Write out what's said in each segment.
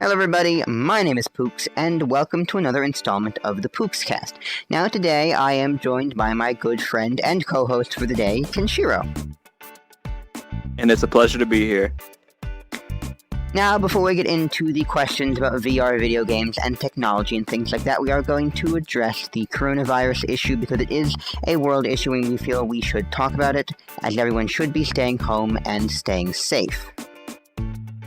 Hello everybody, my name is Pooks, and welcome to another installment of the Pooks cast. Now today I am joined by my good friend and co-host for the day, Kenshiro. And it's a pleasure to be here. Now, before we get into the questions about VR video games and technology and things like that, we are going to address the coronavirus issue because it is a world issue and we feel we should talk about it, as everyone should be staying home and staying safe.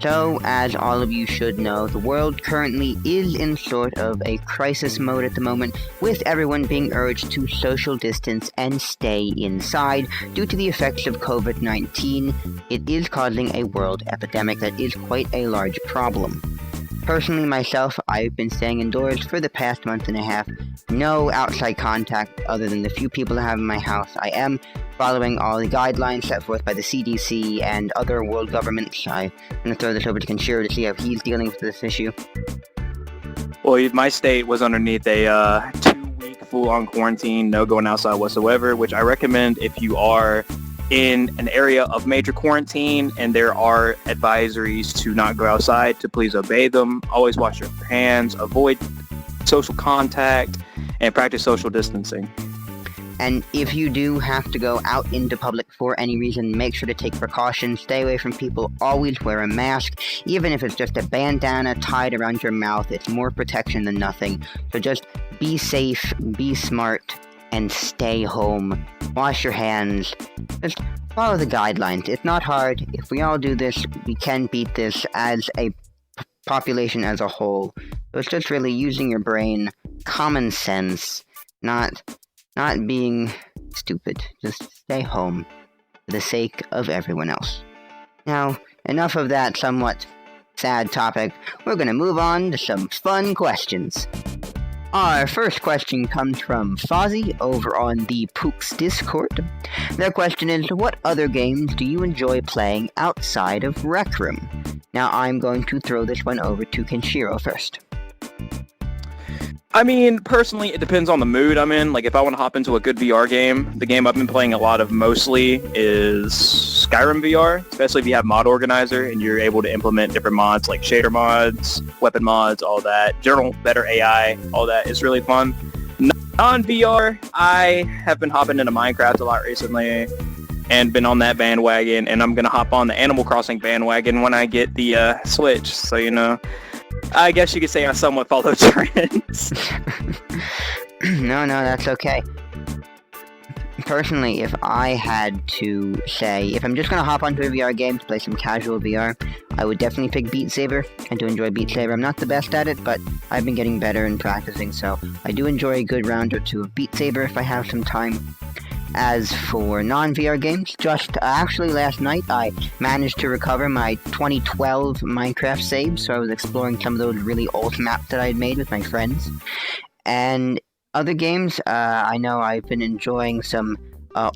So, as all of you should know, the world currently is in sort of a crisis mode at the moment, with everyone being urged to social distance and stay inside due to the effects of COVID-19. It is causing a world epidemic that is quite a large problem. Personally, myself, I've been staying indoors for the past month and a half. No outside contact other than the few people I have in my house. I am following all the guidelines set forth by the CDC and other world governments. I'm going to throw this over to Kenshiro to see how he's dealing with this issue. Well, my state was underneath a 2-week full-on quarantine, no going outside whatsoever, which I recommend if you are in an area of major quarantine and there are advisories to not go outside, to please obey them. Always wash your hands, avoid social contact, and practice social distancing. And if you do have to go out into public for any reason, make sure to take precautions, stay away from people, always wear a mask, even if it's just a bandana tied around your mouth. It's more protection than nothing. So just be safe, be smart, and stay home. Wash your hands. Just follow the guidelines. It's not hard. If we all do this, we can beat this as a population as a whole. So it's just really using your brain, common sense, not being stupid. Just stay home for the sake of everyone else. Now, enough of that somewhat sad topic. We're gonna move on to some fun questions. Our first question comes from Fozzie over on the Pooks Discord. Their question is, what other games do you enjoy playing outside of Rec Room? Now I'm going to throw this one over to Kenshiro first. I mean, personally, it depends on the mood I'm in. Like, if I want to hop into a good VR game, the game I've been playing a lot of mostly is Skyrim VR, especially if you have Mod Organizer and you're able to implement different mods like shader mods, weapon mods, all that, general better AI, all that. It's really fun. Non-VR, I have been hopping into Minecraft a lot recently and been on that bandwagon, and I'm going to hop on the Animal Crossing bandwagon when I get the Switch, so you know. I guess you could say I somewhat follow trends. No, that's okay. Personally, if I had to say, if I'm just going to hop onto a VR game to play some casual VR, I would definitely pick Beat Saber, and to enjoy Beat Saber. I'm not the best at it, but I've been getting better and practicing, so I do enjoy a good round or two of Beat Saber if I have some time. As for non-VR games, actually last night I managed to recover my 2012 Minecraft save, so I was exploring some of those really old maps that I had made with my friends. And other games, I know I've been enjoying some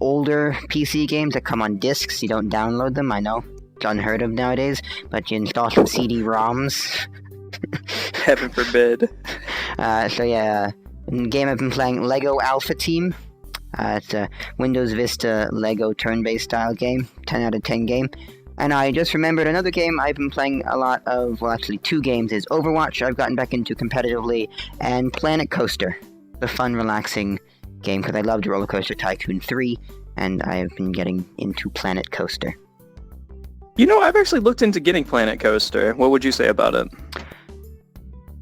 older PC games that come on discs. You don't download them, I know. It's unheard of nowadays, but you install some CD-ROMs. Heaven forbid. So yeah, in the game I've been playing Lego Alpha Team. It's a Windows Vista Lego turn-based style game, 10 out of 10 game. And I just remembered another game I've been playing a lot of, well actually 2 games, is Overwatch, I've gotten back into competitively, and Planet Coaster. The fun, relaxing game, because I loved Roller Coaster Tycoon 3, and I've been getting into Planet Coaster. You know, I've actually looked into getting Planet Coaster. What would you say about it?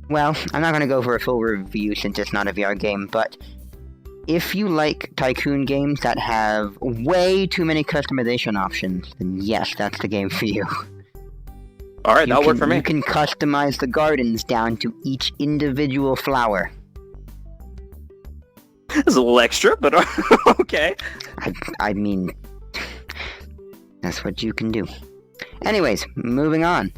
Well, I'm not going to go for a full review since it's not a VR game, but if you like tycoon games that have way too many customization options, then yes, that's the game for you. Alright, that'll work for me. You can customize the gardens down to each individual flower. It's a little extra, but okay. I mean, that's what you can do. Anyways, moving on.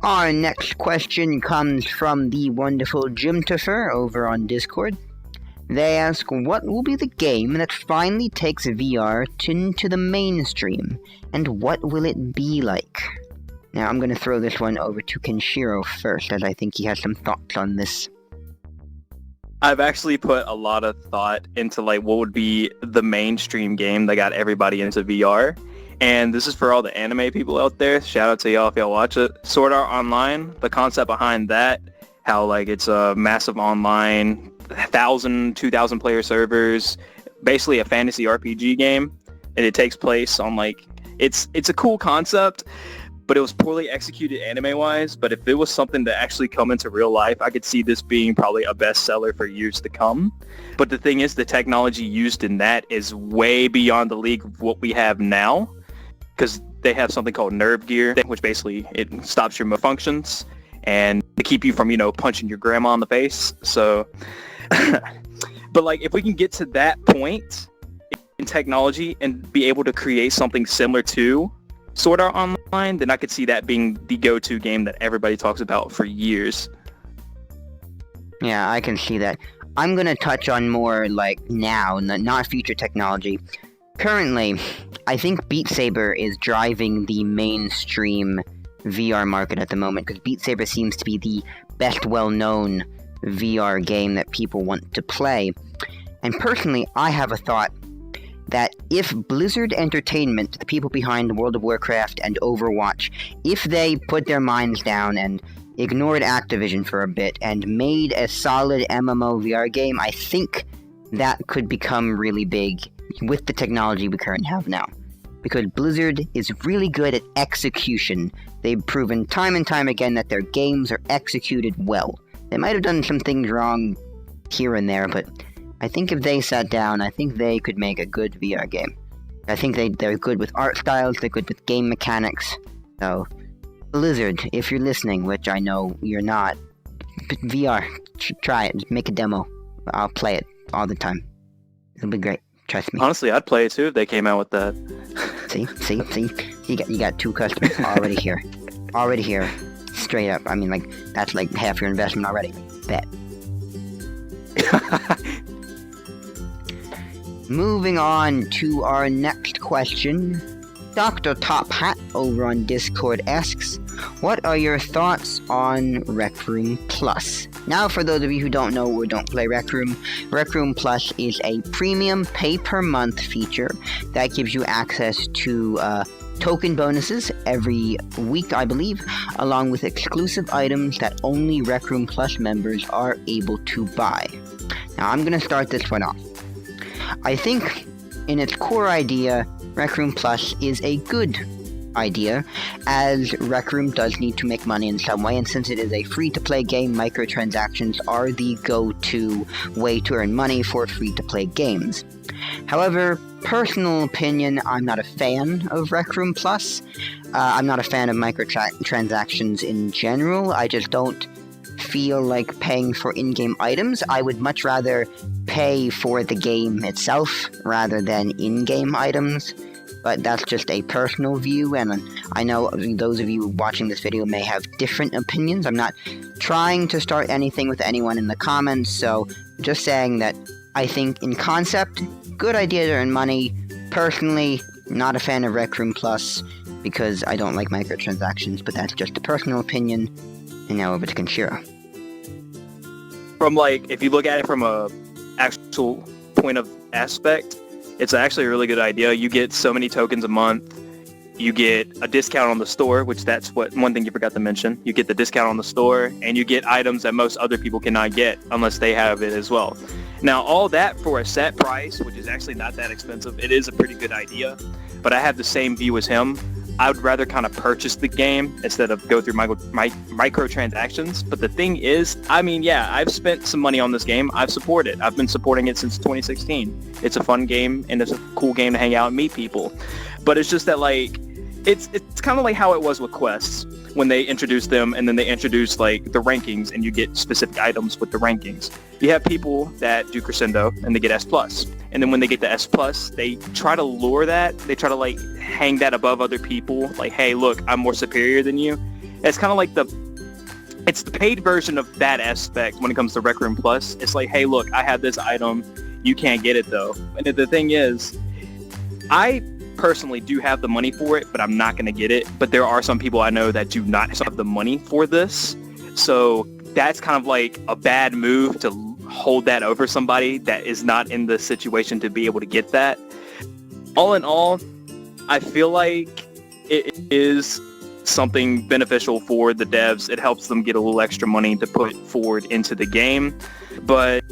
Our next question comes from the wonderful Jimtifer over on Discord. They ask, what will be the game that finally takes VR into the mainstream, and what will it be like? Now, I'm going to throw this one over to Kenshiro first, as I think he has some thoughts on this. I've actually put a lot of thought into like what would be the mainstream game that got everybody into VR, And this is for all the anime people out there. Shout out to y'all if y'all watch it. Sword Art Online, the concept behind that, how like it's a massive online, 1,000, 2,000 player servers, basically a fantasy RPG game. And it takes place on like, it's a cool concept, but it was poorly executed anime-wise. But if it was something to actually come into real life, I could see this being probably a bestseller for years to come. But the thing is, the technology used in that is way beyond the league of what we have now, because they have something called nerve gear, which basically it stops your functions and to keep you from, punching your grandma in the face. So, but like if we can get to that point in technology and be able to create something similar to Sword Art Online, then I could see that being the go-to game that everybody talks about for years. Yeah, I can see that. I'm going to touch on more like now, not future technology. Currently, I think Beat Saber is driving the mainstream VR market at the moment, because Beat Saber seems to be the best well-known VR game that people want to play. And personally, I have a thought that if Blizzard Entertainment, the people behind World of Warcraft and Overwatch, if they put their minds down and ignored Activision for a bit and made a solid MMO VR game, I think that could become really big with the technology we currently have now. Because Blizzard is really good at execution. They've proven time and time again that their games are executed well. They might have done some things wrong here and there, but I think if they sat down, I think they could make a good VR game. I think they're good with art styles, they're good with game mechanics. So, Blizzard, if you're listening, which I know you're not, VR, try it, just make a demo. I'll play it all the time. It'll be great, trust me. Honestly, I'd play it too if they came out with that. See? You got 2 customers already here. Already here. Straight up. I mean, like, that's like half your investment already. Bet. Moving on to our next question. Dr. Top Hat over on Discord asks, what are your thoughts on Rec Room Plus? Now, for those of you who don't know or don't play Rec Room Plus is a premium pay-per-month feature that gives you access to token bonuses every week, I believe, along with exclusive items that only Rec Room Plus members are able to buy. Now, I'm going to start this one off. I think, in its core idea, Rec Room Plus is a good idea, as Rec Room does need to make money in some way, and since it is a free-to-play game, microtransactions are the go-to way to earn money for free-to-play games. However, personal opinion, I'm not a fan of Rec Room Plus. I'm not a fan of microtransactions in general. I just don't feel like paying for in-game items. I would much rather pay for the game itself rather than in-game items. But that's just a personal view, and I know those of you watching this video may have different opinions. I'm not trying to start anything with anyone in the comments, so just saying that I think in concept, good idea to earn money. Personally, not a fan of Rec Room Plus because I don't like microtransactions, but that's just a personal opinion. And now over to Kenshiro. From like, if you look at it from a actual point of aspect, it's actually a really good idea. You get so many tokens a month. You get a discount on the store, which that's one thing you forgot to mention. You get the discount on the store, and you get items that most other people cannot get unless they have it as well. Now, all that for a set price, which is actually not that expensive. It is a pretty good idea, but I have the same view as him. I would rather kind of purchase the game instead of go through microtransactions. But the thing is, I mean, yeah, I've spent some money on this game. I've supported it. I've been supporting it since 2016. It's a fun game, and it's a cool game to hang out and meet people. But it's just that, like, it's kind of like how it was with quests when they introduced them, and then they introduced, like, the rankings, and you get specific items with the rankings. You have people that do Crescendo, and they get S+. And then when they get the S+, they try to lure that. They try to, like, hang that above other people. Like, hey, look, I'm more superior than you. It's kind of like it's the paid version of that aspect when it comes to Rec Room Plus. It's like, hey, look, I have this item. You can't get it, though. And the thing is, I personally do have the money for it, but I'm not going to get it. But there are some people I know that do not have the money for this. So that's kind of like a bad move to hold that over somebody that is not in the situation to be able to get that. All in all, I feel like it is something beneficial for the devs. It helps them get a little extra money to put forward into the game. But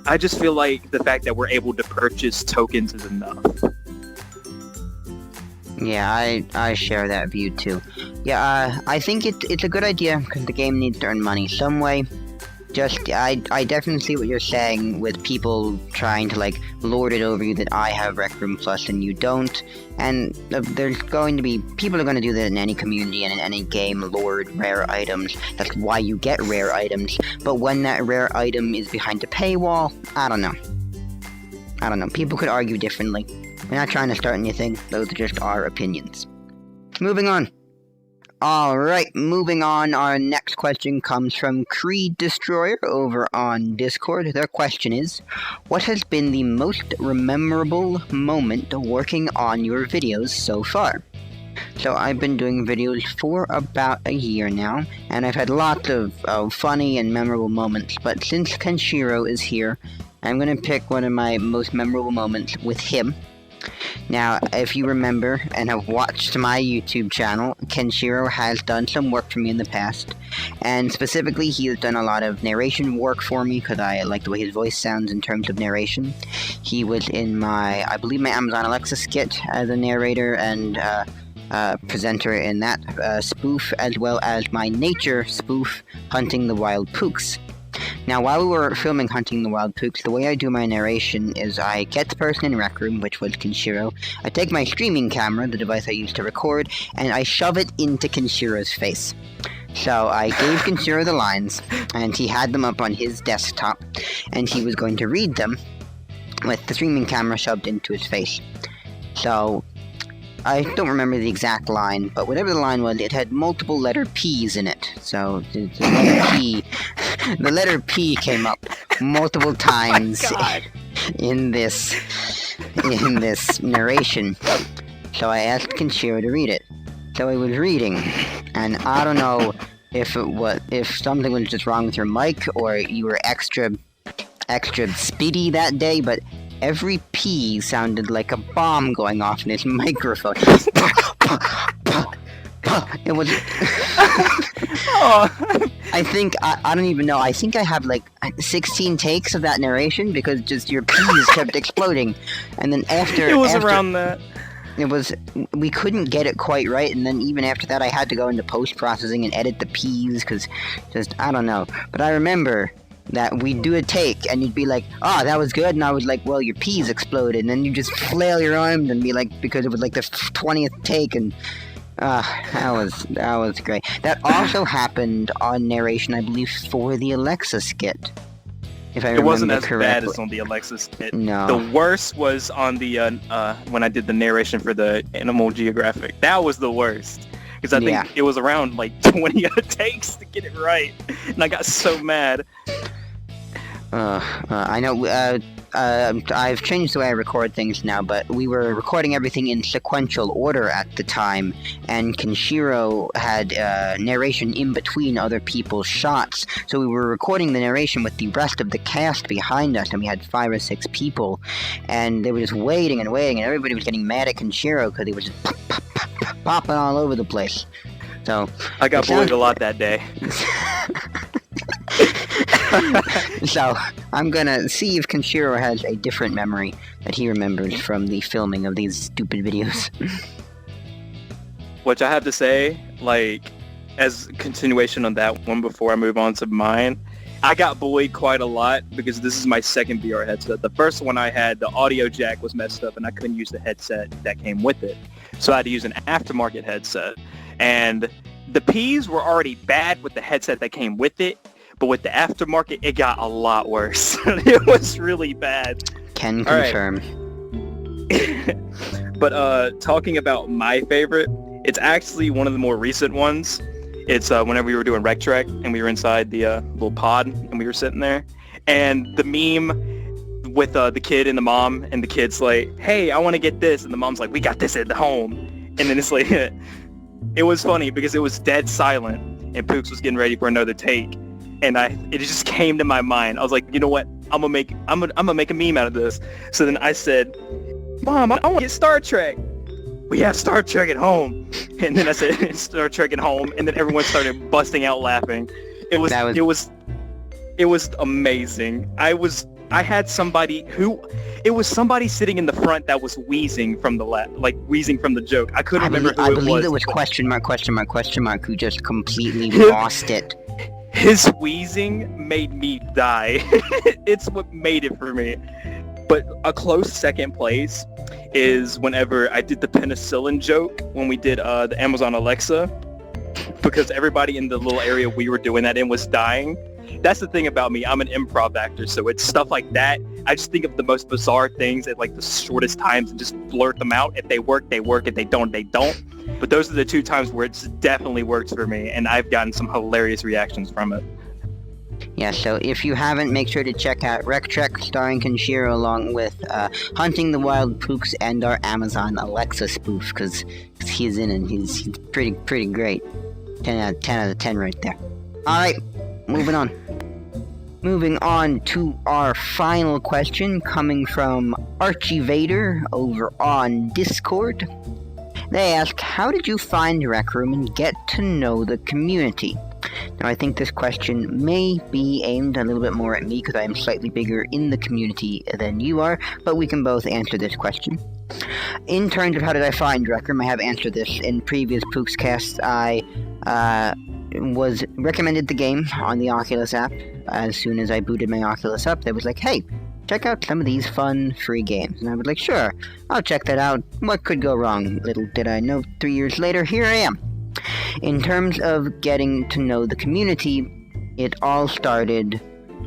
I just feel like the fact that we're able to purchase tokens is enough. Yeah, I share that view too. Yeah, I think it's a good idea because the game needs to earn money some way. Just, I definitely see what you're saying with people trying to, like, lord it over you that I have Rec Room Plus and you don't. And there's going to be, people are going to do that in any community and in any game, lord rare items. That's why you get rare items. But when that rare item is behind a paywall, I don't know. People could argue differently. We're not trying to start anything. Those are just our opinions. Moving on. Alright, moving on. Our next question comes from Creed Destroyer over on Discord. Their question is, what has been the most memorable moment working on your videos so far? So I've been doing videos for about a year now, and I've had lots of funny and memorable moments, but since Kenshiro is here, I'm going to pick one of my most memorable moments with him. Now, if you remember and have watched my YouTube channel, Kenshiro has done some work for me in the past, and specifically he has done a lot of narration work for me because I like the way his voice sounds in terms of narration. He was in my, I believe, my Amazon Alexa skit as a narrator and presenter in that spoof, as well as my nature spoof, Hunting the Wild Pooks. Now, while we were filming Hunting the Wild Pooks, the way I do my narration is I get the person in Rec Room, which was Kenshiro, I take my streaming camera, the device I use to record, and I shove it into Kenshiro's face. So I gave Kenshiro the lines, and he had them up on his desktop, and he was going to read them with the streaming camera shoved into his face. So I don't remember the exact line, but whatever the line was, it had multiple letter P's in it. So the letter P came up multiple times in this narration. So I asked Kenshiro to read it. So he was reading, and I don't know if something was just wrong with your mic or you were extra speedy that day, but every P sounded like a bomb going off in his microphone. It was... I think, I don't even know, I think I have like 16 takes of that narration because just your P's kept exploding. And then after... It was around that. It was, we couldn't get it quite right, and then even after that I had to go into post-processing and edit the P's because just, I don't know. But I remember that we'd do a take, and you'd be like, oh, that was good, and I was like, well, your P's exploded, and then you just flail your arms and be like, because it was like the 20th take, and that was great. That also happened on narration, I believe, for the Alexa skit, if I remember correctly. It wasn't as bad as on the Alexa skit. No. The worst was on the, when I did the narration for the Animal Geographic. That was the worst. Because I think it was around like 20 takes to get it right, and I got so mad. I know, I've changed the way I record things now, but we were recording everything in sequential order at the time, and Kenshiro had narration in between other people's shots, so we were recording the narration with the rest of the cast behind us, and we had 5 or 6 people, and they were just waiting, and everybody was getting mad at Kenshiro because he was just popping all over the place. So I got bullied a lot that day. So, I'm gonna see if Kenshiro has a different memory that he remembers from the filming of these stupid videos. Which I have to say, like, as a continuation on that one before I move on to mine, I got bullied quite a lot because this is my second VR headset. The first one I had, the audio jack was messed up and I couldn't use the headset that came with it. So I had to use an aftermarket headset. And the P's were already bad with the headset that came with it. But with the aftermarket, it got a lot worse. It was really bad. Can confirm. Right. But talking about my favorite, it's actually one of the more recent ones. It's whenever we were doing Rec Trek and we were inside the little pod and we were sitting there. And the meme with the kid and the mom, and the kid's like, hey, I want to get this. And the mom's like, we got this at the home. And then it's like, it was funny because it was dead silent and Pooks was getting ready for another take. And it just came to my mind. I was like, you know what? I'm gonna make a meme out of this. So then I said, Mom, I want to get Star Trek. we have Star Trek at home. And then I said, Star Trek at home. And then everyone started busting out laughing. It was amazing. I had somebody sitting in the front that was wheezing from the wheezing from the joke. I couldn't remember who it was. I believe it was question mark, who just completely lost it. His wheezing made me die. It's what made it for me. But a close second place is whenever I did the penicillin joke when we did the Amazon Alexa, because everybody in the little area we were doing that in was dying. That's the thing about me. I'm an improv actor, so it's stuff like that. I just think of the most bizarre things at like the shortest times and just blurt them out. If they work, they work. If they don't, they don't. But those are the two times where it's definitely works for me, and I've gotten some hilarious reactions from it. Yeah, so if you haven't, make sure to check out Rec Trek starring Kenshiro along with Hunting the Wild Pooks and our Amazon Alexa spoof, because he's in it. He's pretty great. 10 out of 10 right there. Alright, moving on. Moving on to our final question, coming from Archie Vader over on Discord. They ask, how did you find Rec Room and get to know the community? Now, I think this question may be aimed a little bit more at me because I am slightly bigger in the community than you are, but we can both answer this question. In terms of how did I find Rec Room, I have answered this in previous Pooks casts. I was recommended the game on the Oculus app. As soon as I booted my Oculus up, they was like, hey, check out some of these fun, free games. And I was like, sure, I'll check that out. What could go wrong? Little did I know, 3 years later, here I am. In terms of getting to know the community, it all started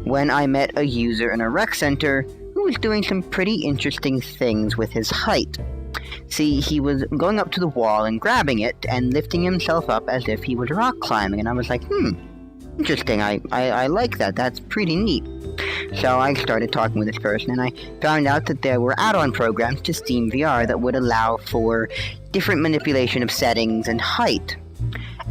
when I met a user in a rec center who was doing some pretty interesting things with his height. See, he was going up to the wall and grabbing it and lifting himself up as if he was rock climbing, and I was like, interesting, I like that, that's pretty neat. So I started talking with this person, and I found out that there were add-on programs to Steam VR that would allow for different manipulation of settings and height.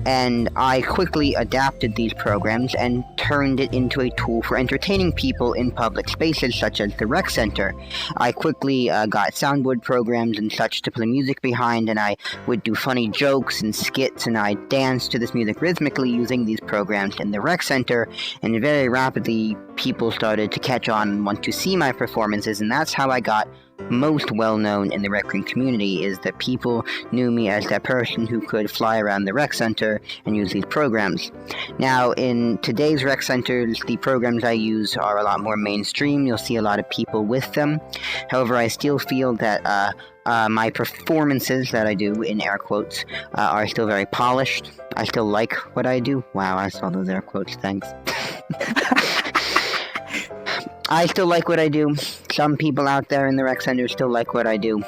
And I quickly adapted these programs and turned it into a tool for entertaining people in public spaces such as the rec center. I quickly got soundboard programs and such to play music behind, and I would do funny jokes and skits, and I danced to this music rhythmically using these programs in the rec center, and very rapidly people started to catch on and want to see my performances, and that's how I got most well-known in the Rec Room community, is that people knew me as that person who could fly around the rec center and use these programs. Now, in today's rec centers, the programs I use are a lot more mainstream. You'll see a lot of people with them. However, I still feel that my performances that I do, in air quotes, are still very polished. I still like what I do. Wow, I saw those air quotes, thanks. I still like what I do. Some people out there in the rec center still like what I do.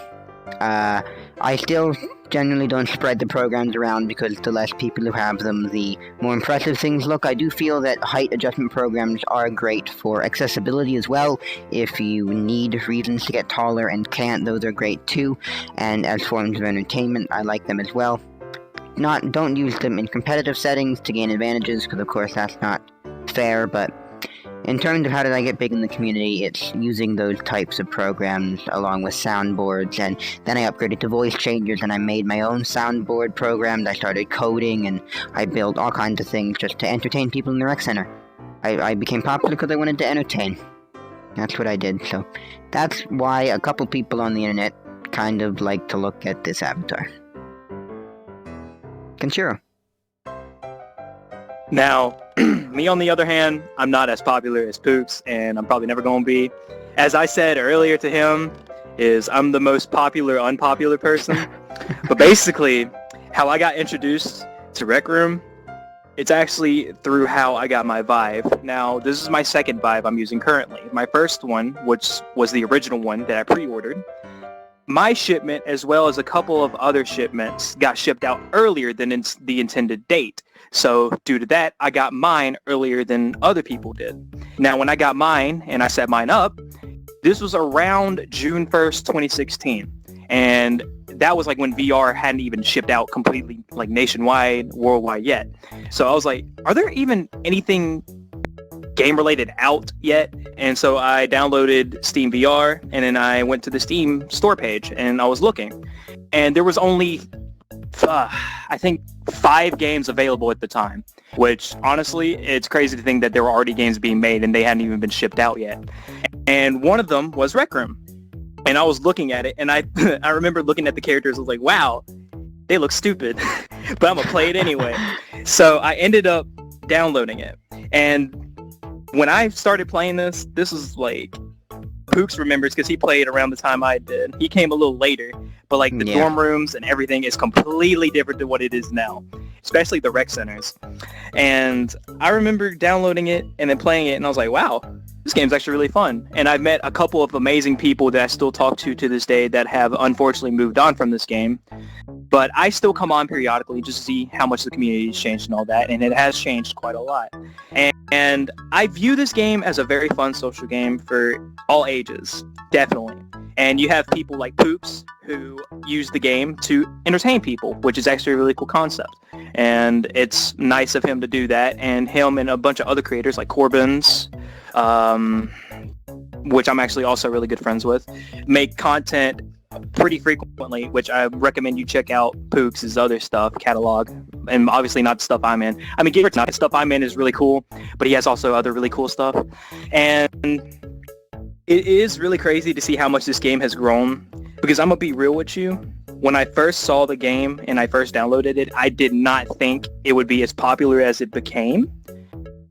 I still generally don't spread the programs around because the less people who have them, the more impressive things look. I do feel that height adjustment programs are great for accessibility as well. If you need reasons to get taller and can't, those are great too. And as forms of entertainment, I like them as well. Don't use them in competitive settings to gain advantages, because of course that's not fair, but in terms of how did I get big in the community, it's using those types of programs along with soundboards, and then I upgraded to voice changers, and I made my own soundboard programs. I started coding, and I built all kinds of things just to entertain people in the rec center. I became popular because I wanted to entertain. That's what I did, so that's why a couple people on the internet kind of like to look at this avatar. Kenshiro. Now, me on the other hand, I'm not as popular as Pooks, and I'm probably never going to be. As I said earlier to him, I'm the most popular, unpopular person. But basically, how I got introduced to Rec Room, it's actually through how I got my Vive. Now, this is my second Vive I'm using currently. My first one, which was the original one that I pre-ordered, my shipment, as well as a couple of other shipments, got shipped out earlier than the intended date. So due to that, I got mine earlier than other people did. Now, when I got mine and I set mine up, this was around June 1st, 2016. And that was like when VR hadn't even shipped out completely, like nationwide, worldwide yet. So I was like, are there even anything game-related out yet, and so I downloaded Steam VR, and then I went to the Steam store page, and I was looking, and there was only, I think, 5 games available at the time, which, honestly, it's crazy to think that there were already games being made, and they hadn't even been shipped out yet. And one of them was Rec Room, and I was looking at it, and I I remember looking at the characters, I was like, wow, they look stupid, but I'm going to play it anyway. So I ended up downloading it, and when I started playing this was like, Pooks remembers because he played around the time I did. He came a little later, but like the dorm rooms and everything is completely different than what it is now, especially the rec centers. And I remember downloading it and then playing it, and I was like, wow, this game's actually really fun. And I've met a couple of amazing people that I still talk to this day that have unfortunately moved on from this game. But I still come on periodically just to see how much the community has changed and all that, and it has changed quite a lot. And I view this game as a very fun social game for all ages, definitely. And you have people like Pooks who use the game to entertain people, which is actually a really cool concept. And it's nice of him to do that, and him and a bunch of other creators like Corbin's, which I'm actually also really good friends with, make content pretty frequently, which I recommend you check out Pooks' other stuff, catalog, and obviously not the stuff I'm in. I mean, the stuff I'm in is really cool, but he has also other really cool stuff. And it is really crazy to see how much this game has grown, because I'm going to be real with you. When I first saw the game and I first downloaded it, I did not think it would be as popular as it became.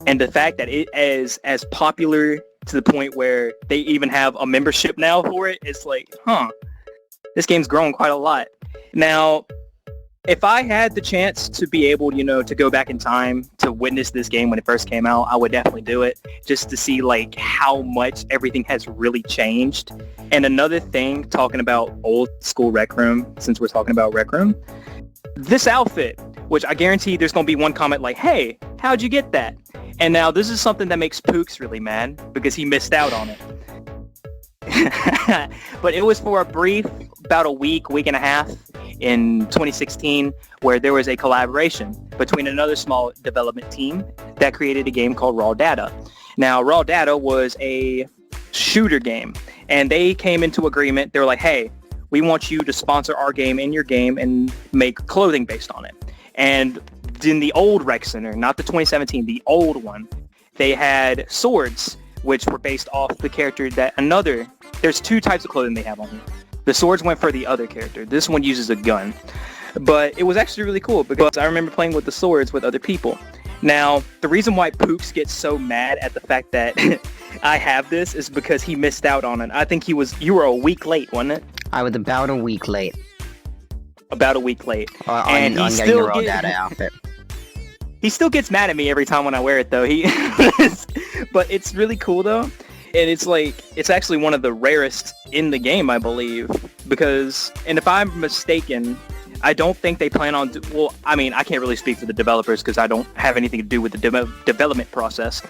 And the fact that it is as popular to the point where they even have a membership now for it, it's like, this game's grown quite a lot. Now, if I had the chance to be able, to go back in time to witness this game when it first came out, I would definitely do it, just to see like how much everything has really changed. And another thing, talking about old school Rec Room, since we're talking about Rec Room, this outfit, which I guarantee there's going to be one comment like, hey, how'd you get that? And now this is something that makes Pooks really mad because he missed out on it. But it was for a brief, about a week and a half in 2016, where there was a collaboration between another small development team that created a game called Raw Data. Now, Raw Data was a shooter game, and they came into agreement. They were like, hey, we want you to sponsor our game in your game and make clothing based on it. And in the old Rec Center, not the 2017, the old one, they had swords, which were based off the character there's 2 types of clothing they have on here. The swords went for the other character. This one uses a gun. But it was actually really cool because I remember playing with the swords with other people. Now, the reason why Pooks gets so mad at the fact that I have this is because he missed out on it. I think you were a week late, wasn't it? I was about a week late. About a week late. And on getting the Raw Data outfit. He still gets mad at me every time when I wear it, though. But it's really cool, though. And it's actually one of the rarest in the game, I believe. Because, and if I'm mistaken, I don't think they plan on... I can't really speak for the developers because I don't have anything to do with the development process.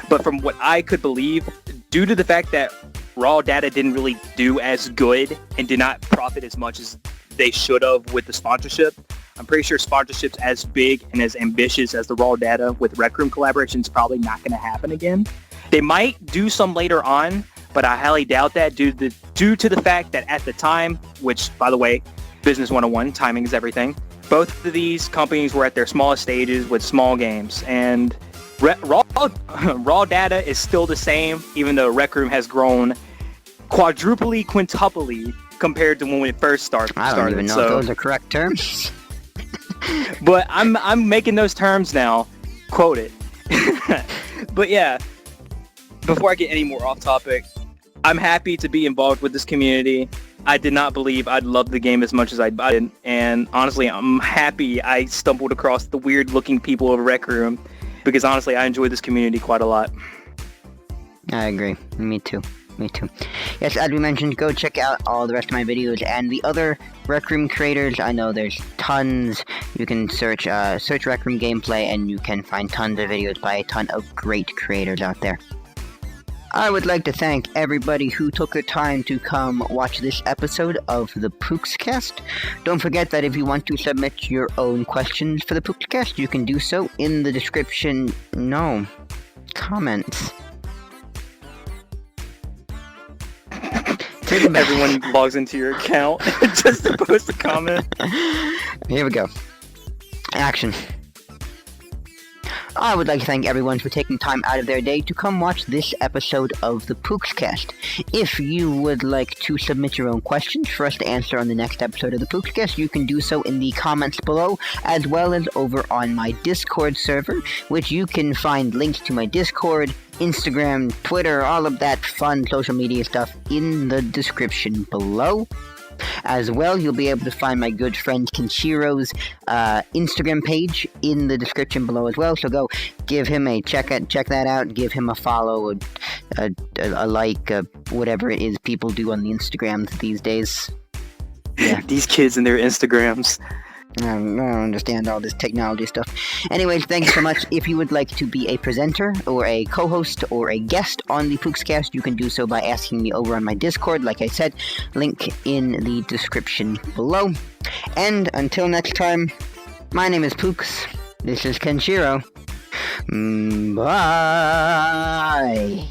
But from what I could believe, due to the fact that Raw Data didn't really do as good and did not profit as much as they should have with the sponsorship, I'm pretty sure sponsorships as big and as ambitious as the Raw Data with Rec Room collaboration is probably not going to happen again. They might do some later on, but I highly doubt that due to the fact that at the time, which, by the way, Business 101, timing is everything, both of these companies were at their smallest stages with small games. And Raw Data is still the same, even though Rec Room has grown quadruply, quintuply compared to when it first started. I don't even know if those are correct terms. But I'm making those terms now. Quote it. But yeah, before I get any more off topic, I'm happy to be involved with this community. I did not believe I'd love the game as much as I did, and honestly, I'm happy I stumbled across the weird-looking people of Rec Room, because honestly, I enjoy this community quite a lot. I agree. Me too. Yes, as we mentioned, go check out all the rest of my videos and the other Rec Room creators. I know there's tons. You can search Rec Room gameplay, and you can find tons of videos by a ton of great creators out there. I would like to thank everybody who took their time to come watch this episode of the Pookscast. Don't forget that if you want to submit your own questions for the Pookscast, you can do so in the description. No. comments. Everyone logs into your account just to post a comment. Here we go. Action. I would like to thank everyone for taking time out of their day to come watch this episode of the Pooks Cast. If you would like to submit your own questions for us to answer on the next episode of the Pooks Cast, you can do so in the comments below, as well as over on my Discord server, which you can find links to my Discord, Instagram, Twitter, all of that fun social media stuff in the description below. As well, you'll be able to find my good friend Kenshiro's Instagram page in the description below as well. So go give him a check that out, give him a follow, a like, whatever it is people do on the Instagrams these days. Yeah. These kids and their Instagrams. I don't understand all this technology stuff. Anyways, thank you so much. If you would like to be a presenter or a co-host or a guest on the Pookscast, you can do so by asking me over on my Discord. Like I said, link in the description below. And until next time, my name is Pooks. This is Kenshiro. Bye.